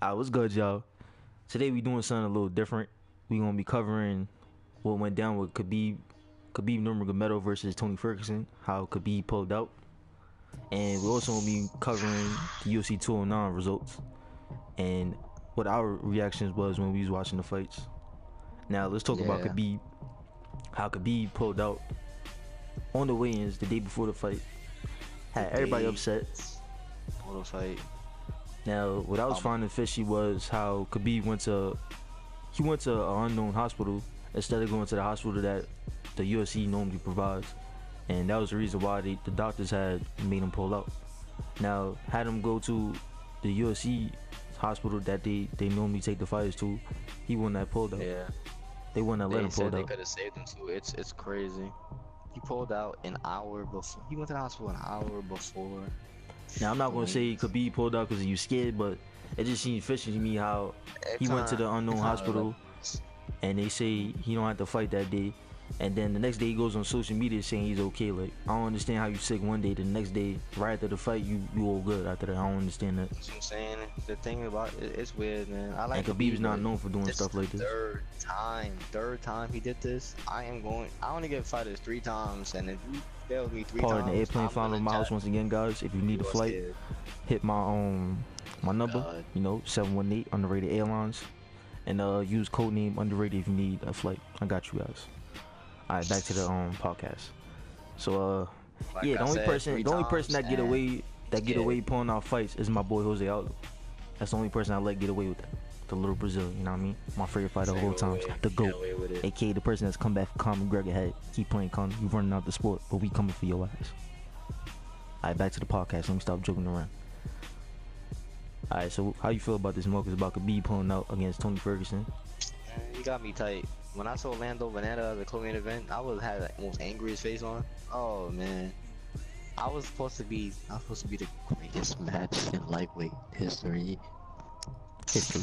What's good, y'all? Today we doing something a little different. We gonna be covering what went down with Khabib Nurmagomedov versus Tony Ferguson. How Khabib pulled out, and we also gonna be covering the UFC 209 results and what our reactions was when we was watching the fights. Now let's talk about Yeah, Khabib. How Khabib pulled out on the weigh-ins the day before the fight. the Had everybody day upset. photo fight. Now, what I was Um, finding fishy was how Khabib went to an unknown hospital instead of going to the hospital that the UFC normally provides, and that was the reason why the doctors had made him pull out. Now, had him go to the UFC hospital that they normally take the fighters to, he wouldn't have pulled out. yeah, They wouldn't have let they him pull said they out. could have saved him too. It's crazy. He pulled out an hour before. He went to the hospital an hour before Now, I'm not the gonna say wings. Khabib pulled out because he was scared, but it just seemed fishy to me how It he went to kind, the it unknown kind of like, hospital and they say he don't have to fight that day, and then the next day he goes on social media saying he's okay. Like, I don't understand how you sick one day, the next day right after the fight you all good after that. I don't understand that. that's what I'm saying. The thing about it, it's weird, man. I And like Khabib's Khabib, not but known for doing this is stuff the like this. third time he did this. I only get fighters 3 times, and if you fail me three Part in the times, airplane I'm flying gonna over my house judge once again, guys. If you need a you are flight, scared. hit my number, God. 718 underrated airlines, and use code name underrated if you need a flight. I got you guys. All right, back to the podcast. So Like yeah, I said, three the only person times, that get and away scared. pulling out fights is my boy Jose Aldo. That's the only person I let get away with that. The little Brazilian, you know what I mean? My favorite fighter of all time, the Get GOAT, away with it. aka the person that's come back from Conor McGregor head. Keep playing Conor, you running out the sport, but we coming for your ass. All right, back to the podcast. Let me stop joking around. All right, so how you feel about this, Marcus? About Khabib pulling out against Tony Ferguson? Man, you got me tight. When I saw Lando Veneta at the co-main event, had the most angriest face on. Oh man, I was supposed to be the greatest match in lightweight history. History.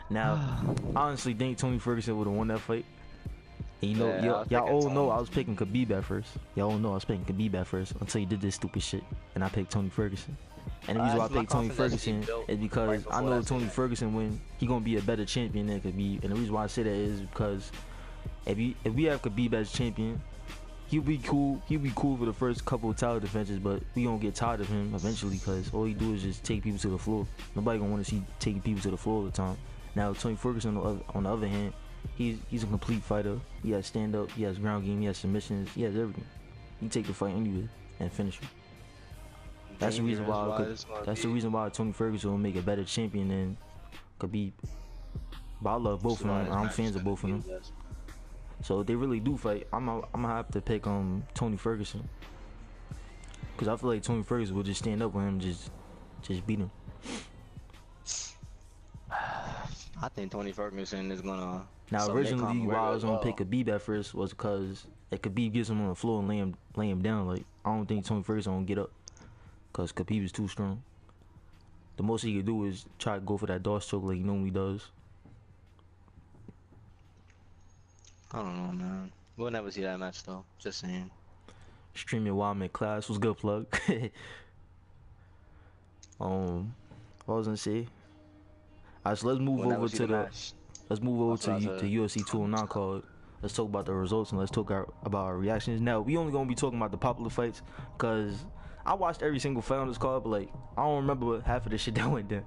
Now, I honestly think Tony Ferguson would have won that fight. And you know, Yeah, I was y'all picking all know Tony. I was picking Khabib at first. Y'all all know I was picking Khabib at first until he did this stupid shit, and I picked Tony Ferguson. And the reason why I My picked Tony confidence Ferguson built is because right I before know that Tony fight. Ferguson when he gonna be a better champion than Khabib. And the reason why I say that is because if we have Khabib as champion, he'll be cool. He'll be cool for the first couple of title defenses, but we gonna get tired of him eventually because all he do is just take people to the floor. Nobody gonna want to see taking people to the floor all the time. Now Tony Ferguson on the other hand, he's a complete fighter. He has stand up, he has ground game, he has submissions, he has everything. He can take the fight anywhere and finish him. That's the reason why. That's the reason why Tony Ferguson will make a better champion than Khabib. But I love both of them. I'm fans of both of them. So if they really do fight, I'm gonna have to pick Tony Ferguson, because I feel like Tony Ferguson will just stand up with him, just beat him. I think Tony Ferguson is gonna Now submit originally Conor why I McGregor was as gonna well. pick Khabib at first was because if Khabib gets him on the floor and lay him down, like I don't think Tony Ferguson gonna get up, because Khabib is too strong. The most he could do is try to go for that dog stroke like he normally does. I don't know, man. We'll never see that match though. Just saying. Streaming while I'm in class was good plug. What was I gonna say? Alright, so let's move We'll never over see to the the match. That's what I the said. UFC 209 card. Let's talk about the results and let's talk about our reactions. Now we only gonna be talking about the popular fights because I watched every single fight on this card, but like I don't remember half of the shit that went down.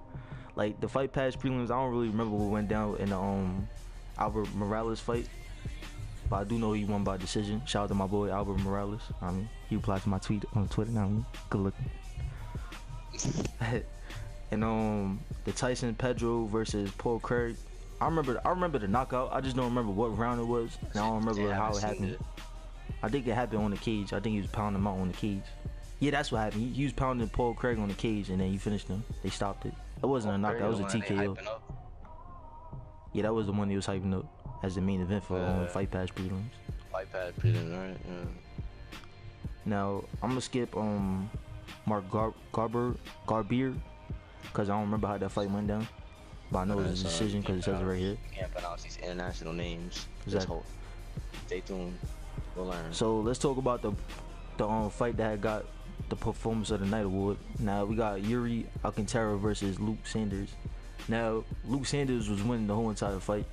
Like the fight pass prelims, I don't really remember what went down in the Albert Morales fight, but I do know he won by decision. Shout out to my boy Albert Morales. He replied to my tweet on Twitter. Good looking. And the Tyson Pedro versus Paul Craig. I remember the knockout. I just don't remember what round it was, and I don't remember how it happened. I think it happened on the cage. I think he was pounding him out on the cage. Yeah, that's what happened. He was pounding Paul Craig on the cage, and then he finished him. They stopped it. It wasn't a knockout. It was a TKO. Yeah, that was the one he was hyping up as the main event for Fight Pass prelims. Fight Pass prelims, right? Yeah. Now I'm gonna skip Mark Garbier, because I don't remember how that fight went down, but I know it was a decision because it says it right here. You can't pronounce these international names. Exactly. Stay tuned. We'll learn. So let's talk about the fight that had got the Performance of the Night award. Now we got Yuri Alcantara versus Luke Sanders. Now Luke Sanders was winning the whole entire fight.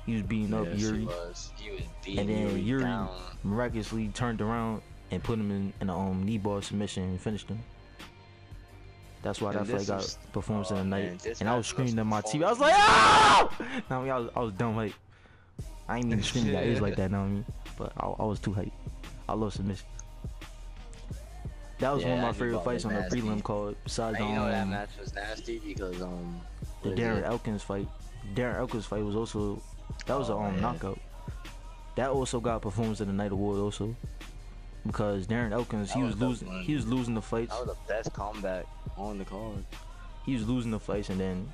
He was beating up Yuri. He was beating and then Yuri down. miraculously turned around and put him in a knee bar submission and finished him. That's why that fight got Performance of the Night. And I was screaming at my TV. I was like, ah! I mean, I was dumb hype. I ain't even screaming at ears like that, know what I mean? But I was too hype. I love submission. That was one of my favorite fights on the prelim card. Besides, you know that match was nasty because the Darren Elkins fight. Darren Elkins fight was also that was a knockout. That also got Performance of the Night award also because Darren Elkins he was losing the fights. That was the best comeback on the card. He was losing the fights and then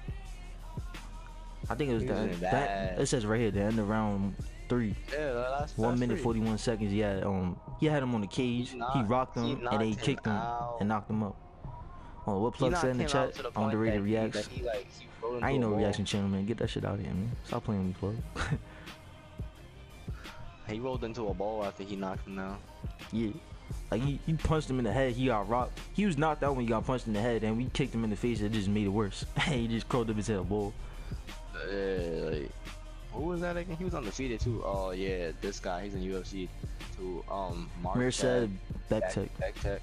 I think it was that it says right here the end of round 3. Yeah, that's 1 minute 41 seconds. He had him on the cage. He rocked him and they kicked him and knocked him up. Oh, what Plug said in the chat? Underrated reacts. I ain't no reaction channel, man. Get that shit out of here, man. Stop playing with me, Plug. He rolled into a ball after he knocked him down. Yeah. Like he punched him in the head. He got rocked. He was knocked out when he got punched in the head, and we kicked him in the face. It just made it worse. He just curled up his head a ball. Yeah, like who was that again? He was undefeated too. Oh yeah, this guy. He's in UFC too. Mirsad Bektek.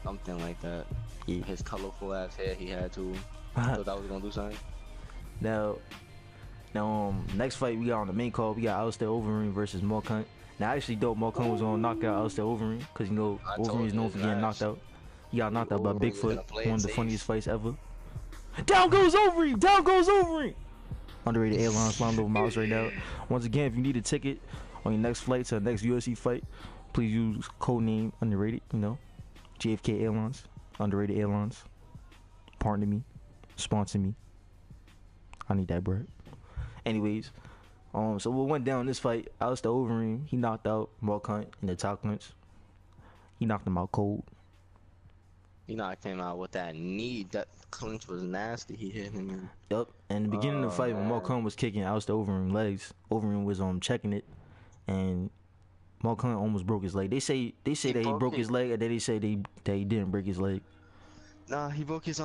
Something like that. Yeah. His colorful ass hair he had too. Thought that was gonna do something. Now, next fight we got on the main card. We got Alistair Overeem versus Mark Hunt. Now, I actually thought Mark Hunt was gonna knock out Alistair Overeem because you know Overeem is known for getting knocked out. He got knocked out by Bigfoot, one of the funniest fights ever. Down goes Overeem! Down goes Overeem! Underrated Airlines flying over miles right now. Once again, if you need a ticket on your next flight to the next UFC fight, please use code name Underrated. You know, JFK Airlines, Underrated Airlines. Partner me, sponsor me. I need that bread. Anyways, so what went down in this fight? Alistair Overeem, he knocked out Mark Hunt in the top clinch. He knocked him out cold. He knocked him out with that knee. That clinch was nasty. He hit him. Yup. And in the beginning of the fight, when Mark Hunt was kicking Alistair Overeem legs, Overeem was checking it, and Mark Hunt almost broke his leg. They say that he broke his leg, and then they say that he didn't break his leg. Nah, he broke his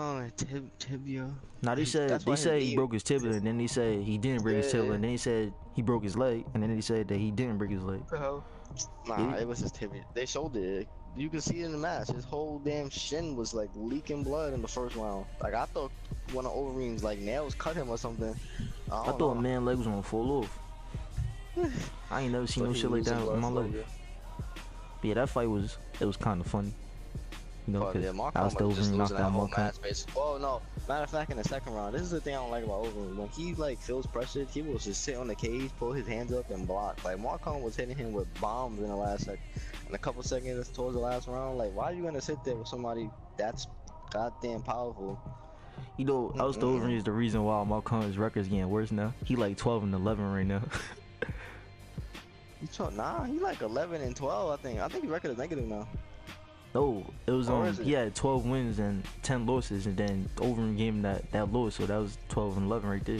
tibia. Nah, they said he broke his tibia, and then they said he didn't break his tibia, and then they said he broke his leg, and then they said that he didn't break his leg. What the hell? Nah, it was his tibia. They showed it. You can see it in the match. His whole damn shin was like leaking blood in the first round. Like I thought one of Overeem's like nails cut him or something. I thought a man's leg was gonna fall off. I ain't never seen no shit like that in my life. But yeah, that fight was kind of funny. You know, because Alistair Overeem knocked out Mark Hunt. Oh no! Matter of fact, in the second round, this is the thing I don't like about Overeem. When he like feels pressured, he will just sit on the cage, pull his hands up, and block. Like Mark Hunt was hitting him with bombs in the last second. In a couple seconds towards the last round, like why are you gonna sit there with somebody that's goddamn powerful? You know, Alistair Overeem is the reason why Mark Hunt's record's getting worse now. He like 12-11 right now. Nah, he like 11-12. I think his record is negative now. No, it was he had 12 wins and 10 losses, and then Overeem gave him that loss, so that was 12-11 right there.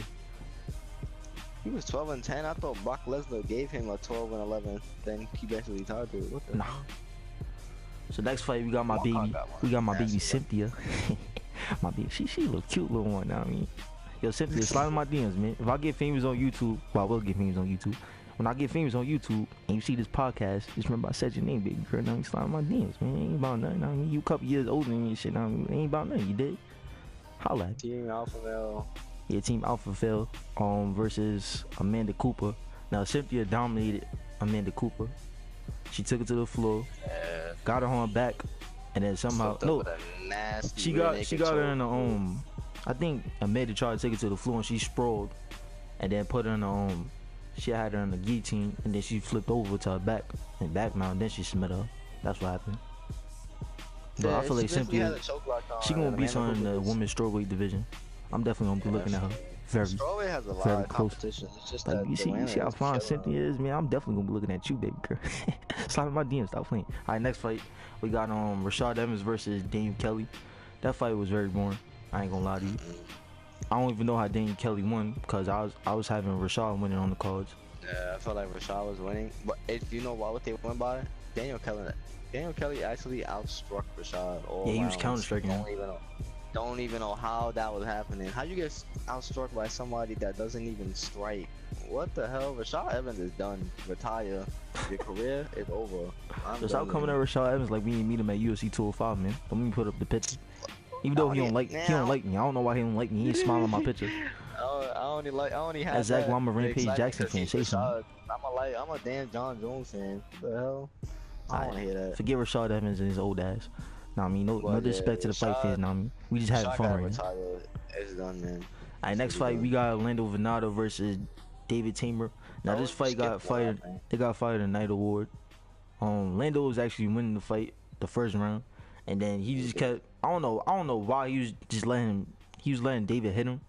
He was 12-10. I thought Brock Lesnar gave him a 12-11. Then he basically tied to it. What the? Nah. So next fight we got my baby Cynthia. My baby, she a little cute little one. Now I mean, yo Cynthia, slide in my DMs, man. If I get famous on YouTube, well I will get famous on YouTube. When I get famous on YouTube and you see this podcast, just remember I said your name, baby girl. Now you slide in my DMs, man. Ain't about nothing. I mean, you a couple years older than me and shit. I mean, ain't about nothing. You did. Holla. Team Alpha Male. Yeah, Team Alpha Phil versus Amanda Cooper. Now Cynthia dominated Amanda Cooper. She took it to the floor, got her on her back, and then somehow she got her in the I think Amanda tried to take it to the floor and she sprawled, and then put her in the she had her in the guillotine, and then she flipped over to her back and back mount, and then she submitted her. That's what happened. But I feel like Cynthia, she gonna be something in the women's strawweight division. I'm definitely gonna be looking at her very close. It's just like you see how fine Cynthia is, man. I'm definitely gonna be looking at you, baby girl. Slide in my DMs, stop playing. All right, next fight we got Rashad Evans versus Daniel Kelly. That fight was very boring. I ain't gonna lie to you. I don't even know how Daniel Kelly won because I was having Rashad winning on the cards. Yeah, I felt like Rashad was winning. But you know what they went by? Daniel Kelly actually outstruck Rashad all Yeah, he was rounds. counter-striking him. Don't even know how that was happening. How you get outstruck by somebody that doesn't even strike? What the hell? Rashad Evans is done. Retire. Your career is over. Just out coming at Rashad Evans like we didn't meet him at UFC 205, man. Don't let me put up the picture. Even though he don't like me. I don't know why he don't like me. He ain't smiling on my picture. I only have That's exactly why I'm a Rampage Jackson fan. Say something. I'm a damn John Jones fan. What the hell? I don't want to hear that. Forget Rashad Evans and his old ass. Nah, I mean, no disrespect to the fight fans. Nah, I mean, we just having fun right now. It's done, man. Alright, next fight we got Orlando Venado versus David Tamer. Now this fight got fired. They got fired a night award. Lando was actually winning the fight the first round, and then he just kept. I don't know why he was just letting David hit him.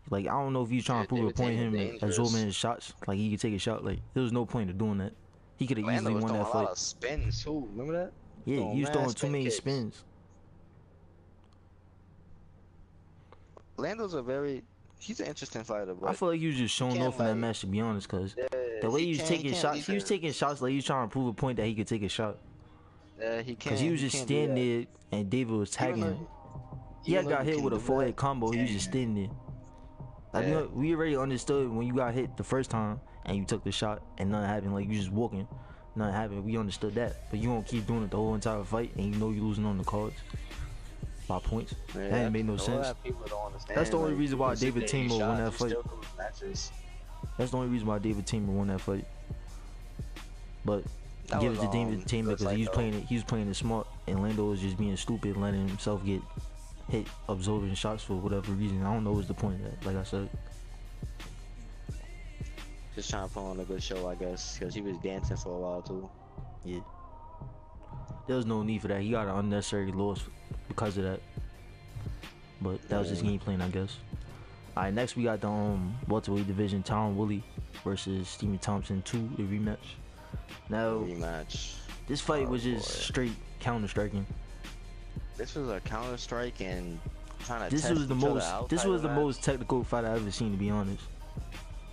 Like, I don't know if he was trying to prove a point to him absorbing his shots. Like, he could take a shot. Like, there was no point of doing that. He could have easily won that fight. A lot of spins too. Remember that? Yeah, he was throwing too many spins. Lando's he's an interesting fighter, but I feel like he was just showing off in that match, to be honest, because the way he was taking shots, he was taking shots like he was trying to prove a point that he could take a shot. Yeah, he can't. Because he was just standing there and David was tagging him. He had got hit with a forehead combo, he was just standing there. Like, we already understood when you got hit the first time and you took the shot and nothing happened, like you just walking, nothing happened. We understood that, but you don't keep doing it the whole entire fight and you know you're losing on the cards by points. Yeah, that ain't made no sense. That's the only reason why David Tamer won that fight. That's the only reason why David Tamer won that fight. But give it to David Tamer because he was playing it smart, and Lando was just being stupid, letting himself get hit, absorbing shots for whatever reason. I don't know what's the point of that. Like I said, just trying to put on a good show, I guess, because he was dancing for a while too. Yeah, there was no need for that. He got an unnecessary loss because of that. But that was just game plan, I guess. All right, next we got the welterweight division, Tyron Woodley versus Stephen Thompson 2, the rematch. Now, this fight was just straight counter striking. This was a counter strike and trying to. This was the most technical fight I ever seen, to be honest.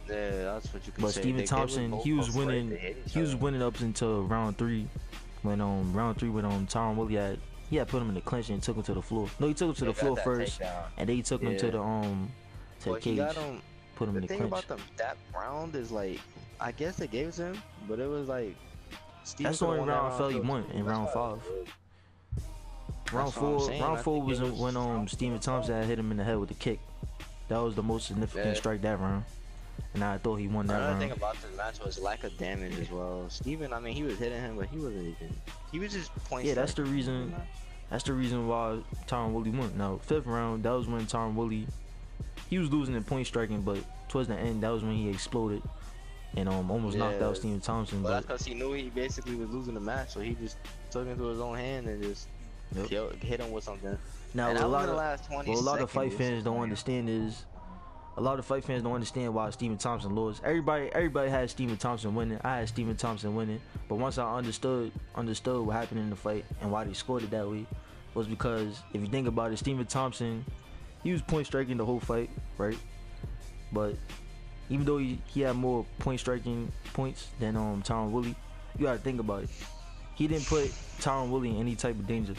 Yeah, that's what you can say. But Stephen Thompson, he was winning up until round 3. When round 3 when Tyron Woodley had put him in the clinch and took him to the floor. No, he took him to the floor first, and then he took him to the cage. Put him in the clinch. The thing about that round is, like, I guess they gave it to him, but it was like that's the only round I felt he won in round 5. Round 4 was when Stephen Thompson had hit him in the head with a kick. That was the most significant strike that round, and I thought he won that round. Another thing about this match was lack of damage as well. Stephen, I mean, he was hitting him, but he wasn't even. He was just pointing. Yeah, that's the reason. That's the reason why Tyron Woodley won. Now, 5th round, that was when Tyron Woodley, he was losing in point striking, but towards the end, that was when he exploded and almost knocked out Stephen Thompson. But that's because he knew he basically was losing the match, so he just took it into his own hand and just hit him with something. Now, a lot of fight fans don't understand is, a lot of fight fans don't understand why Stephen Thompson lost. Everybody had Stephen Thompson winning. I had Stephen Thompson winning, but once I understood what happened in the fight and why they scored it that way, was because if you think about it, Stephen Thompson, he was point striking the whole fight, right? But even though he had more point striking points than Tyron Woodley, you gotta think about it. He didn't put Tyron Woodley in any type of danger.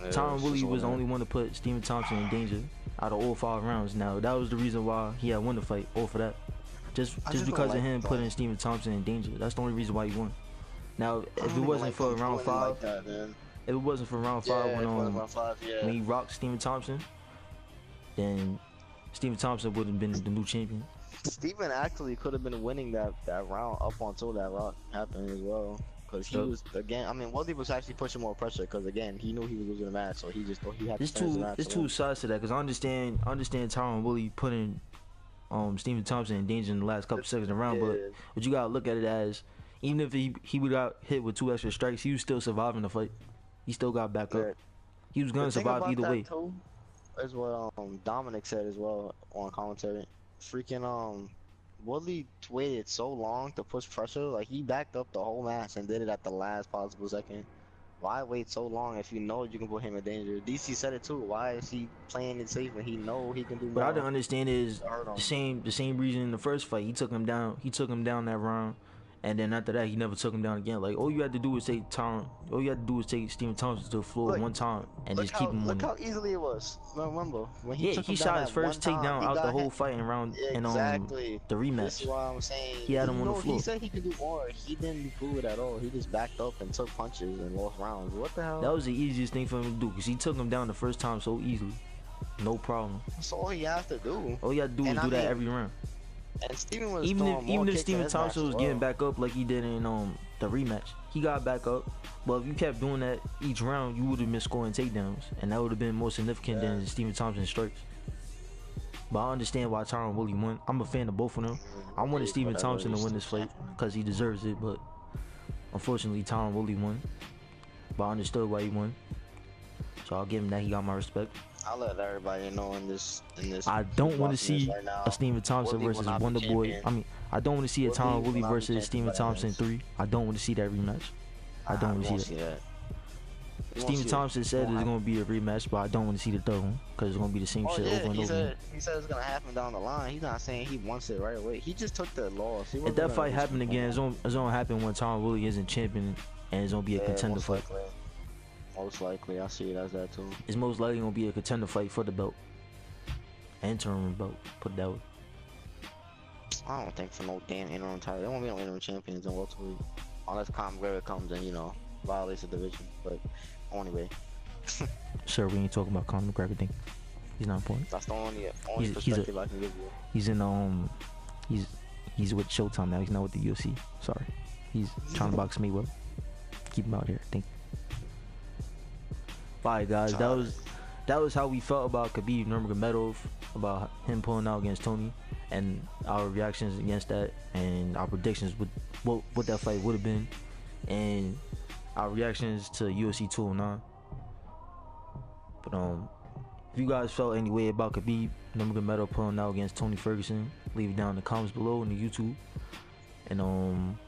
Tyron Woodley was the only one to put Stephen Thompson in danger out of all 5 rounds. Now, that was the reason why he had won the fight, all for that. Just because of him putting Stephen Thompson in danger. That's the only reason why he won. Now, if it wasn't for round 5, when he rocked Stephen Thompson, then Stephen Thompson would have been the new champion. Stephen actually could have been winning that round up until that rock happened as well. Because he was, again, I mean, Woodley was actually pushing more pressure because, again, he knew he was losing the match, so he just thought he had to finish the match. There's two sides to that, because I understand Tyron Woodley putting Stephen Thompson in danger in the last couple seconds of the round, but you got to look at it as, even if he would got hit with 2 extra strikes, he was still surviving the fight. He still got back up. He was going to survive either way. Too, is what Dominic said as well on commentary. Freaking Woodley waited so long to push pressure, like he backed up the whole match and did it at the last possible second. Why wait so long if you know you can put him in danger? DC said it too. Why is he playing it safe when he know he can do more? What I don't understand is the same reason in the first fight. He took him down that round, And then after that, he never took him down again. Like, all you had to do was take Stephen Thompson to the floor one time and just keep him on. Look how easily it was. Remember when he took him shot down his first takedown out the whole fight in round exactly. the rematch. This is why I'm saying he had him on the floor. He said he could do more. He didn't do it at all. He just backed up and took punches and lost rounds. What the hell? That was the easiest thing for him to do because he took him down the first time so easily, no problem. That's all he has to do. All you had to do was do that every round. And Steven was even if Stephen Thompson was getting back up like he did in the rematch, he got back up. But if you kept doing that each round, you would have been scoring takedowns, and that would have been more significant than Stephen Thompson's strikes. But I understand why Tyron Woodley won. I'm a fan of both of them. I wanted Stephen Thompson to win this fight because he deserves it, but unfortunately Tyron Woodley won. But I understood why he won, so I'll give him that. He got my respect. I'll let everybody know in this. I don't want to see a Stephen Thompson versus Wonder Boy. I mean, I don't want to see a Tyron Woodley versus Stephen Thompson 3. I don't want to see that rematch. I don't want to see that. Stephen Thompson said there's gonna be a rematch, but I don't want to see the third one because it's gonna be the same shit over and over. He said it's gonna happen down the line. He's not saying he wants it right away. He just took the loss. If that fight happened again, it's gonna happen when Tyron Woodley isn't champion, and it's gonna be a contender fight. Most likely, I see it as that too. It's most likely gonna be a contender fight for the belt, interim belt. Put it that way. I don't think for no damn interim title. There won't be no interim champions in welterweight unless Conor McGregor comes and violates the division. But anyway. Sir, we ain't talking about Conor McGregor thing. He's not important. That's the only perspective I can give you. He's in he's with Showtime now. He's not with the UFC. Sorry, he's trying to box me well. Keep him out here. Thank you. Bye guys, that was how we felt about Khabib Nurmagomedov, about him pulling out against Tony, and our reactions against that, and our predictions with what that fight would have been, and our reactions to UFC 209. But if you guys felt any way about Khabib Nurmagomedov pulling out against Tony Ferguson, leave it down in the comments below in the YouTube, and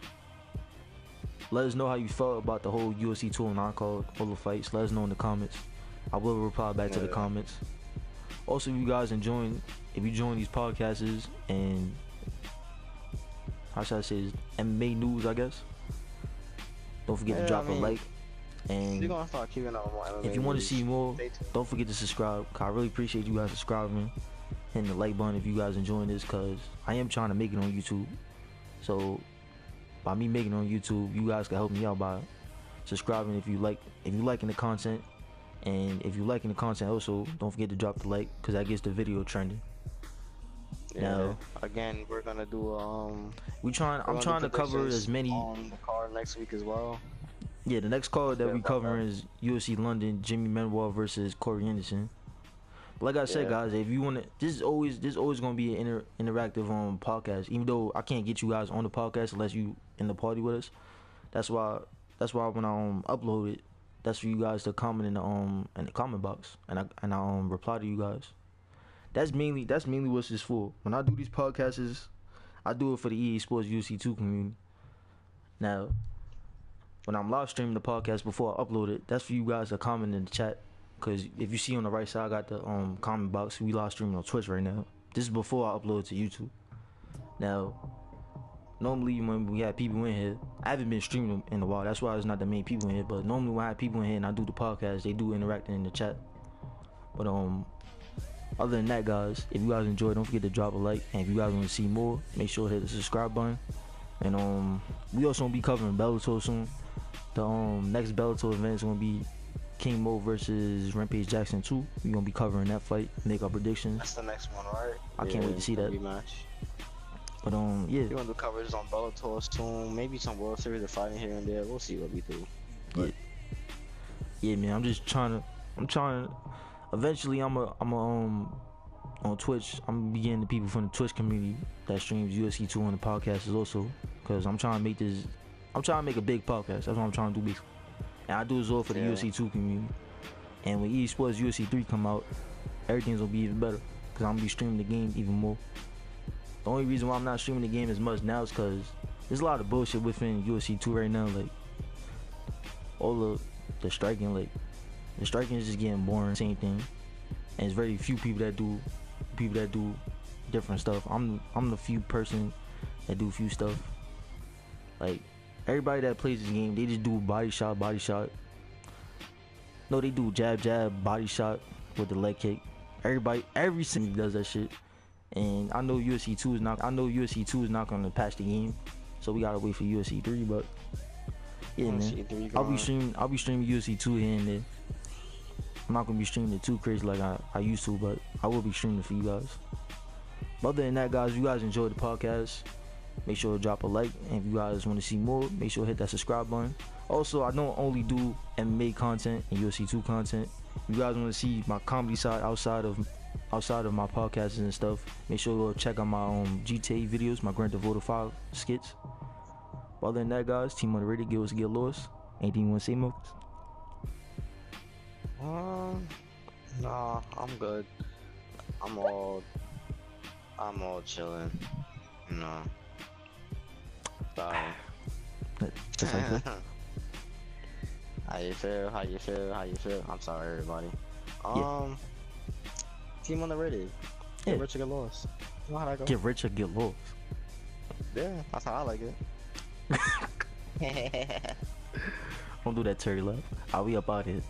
let us know how you felt about the whole UFC 209 card, all the fights. Let us know in the comments. I will reply back to the comments. Also, if you guys if you join these podcasts and how should I say this, MMA news, I guess. Don't forget to drop a like. And you're gonna start keeping up more MMA if you want to see more, don't forget to subscribe. I really appreciate you guys subscribing, hitting the like button if you guys enjoying this, cause I am trying to make it on YouTube. So by me making it on YouTube, you guys can help me out by subscribing if you liking the content, and if you liking the content also, don't forget to drop the like, cause that gets the video trending. Now, again, we're gonna do I'm trying to cover as many on the card next week as well. Yeah, the next card that we covering is UFC London, Jimmy Manuwa versus Corey Anderson. Like I said, guys, if you want to, this is always gonna be an interactive podcast. Even though I can't get you guys on the podcast unless you in the party with us. That's why when I upload it, that's for you guys to comment in the comment box, and I reply to you guys. That's mainly what it's for. When I do these podcasts, I do it for the EA Sports UFC 2 community. Now, when I'm live streaming the podcast before I upload it, that's for you guys to comment in the chat. Cause if you see on the right side, I got the comment box. We live streaming on Twitch right now. This is before I upload it to YouTube. Now, normally when we have people in here, I haven't been streaming in a while. That's why there's not that many people in here. But normally when I have people in here and I do the podcast, they do interact in the chat. But other than that, guys, if you guys enjoy, don't forget to drop a like. And if you guys want to see more, make sure to hit the subscribe button. And we also gonna be covering Bellator soon. The next Bellator event is gonna be King Mo versus Rampage Jackson 2. We're gonna be covering that fight, make our predictions. That's the next one, right? I can't wait to see that rematch. But we're gonna do coverage on Bellator soon. Maybe some World Series of fighting here and there. We'll see what we do. But yeah, man. I'm trying. Eventually, I'm on Twitch. I'm gonna be getting the people from the Twitch community that streams UFC 2 on the podcast also, because I'm trying to make a big podcast. That's what I'm trying to do basically. And I do this all for the UFC 2 community. And when EA Sports UFC 3 come out, everything's gonna be even better, because I'm gonna be streaming the game even more. The only reason why I'm not streaming the game as much now is because there's a lot of bullshit within UFC 2 right now. Like all the striking, the striking is just getting boring, same thing. And it's very few people that do different stuff. I'm the few person that do few stuff. Like everybody that plays this game, they just do body shot. No, they do jab, body shot with the leg kick. Every single does that shit. And I know UFC 2 is not gonna patch the game, so we gotta wait for UFC 3. But yeah, man, I'll be streaming UFC 2 here and there. I'm not gonna be streaming it too crazy like I used to, but I will be streaming for you guys. But other than that, guys, if you guys enjoyed the podcast, make sure to drop a like. And if you guys want to see more, make sure to hit that subscribe button. Also, I don't only do MMA content and UFC 2 content. If you guys want to see my comedy side outside of my podcasts and stuff, make sure to go check out my GTA videos, my Grand Theft Auto 5 skits. But other than that, guys, Team Underrated, get us, get lost. Anything you want to say, Marcus? Nah, I'm good. I'm all chilling. You know. Sorry. Just like that. How you feel? I'm sorry, everybody. Team Underrated. Get rich or get lost. You know how that goes? Get rich or get lost. Yeah, that's how I like it. Don't do that, Terry left. I'll be up out here.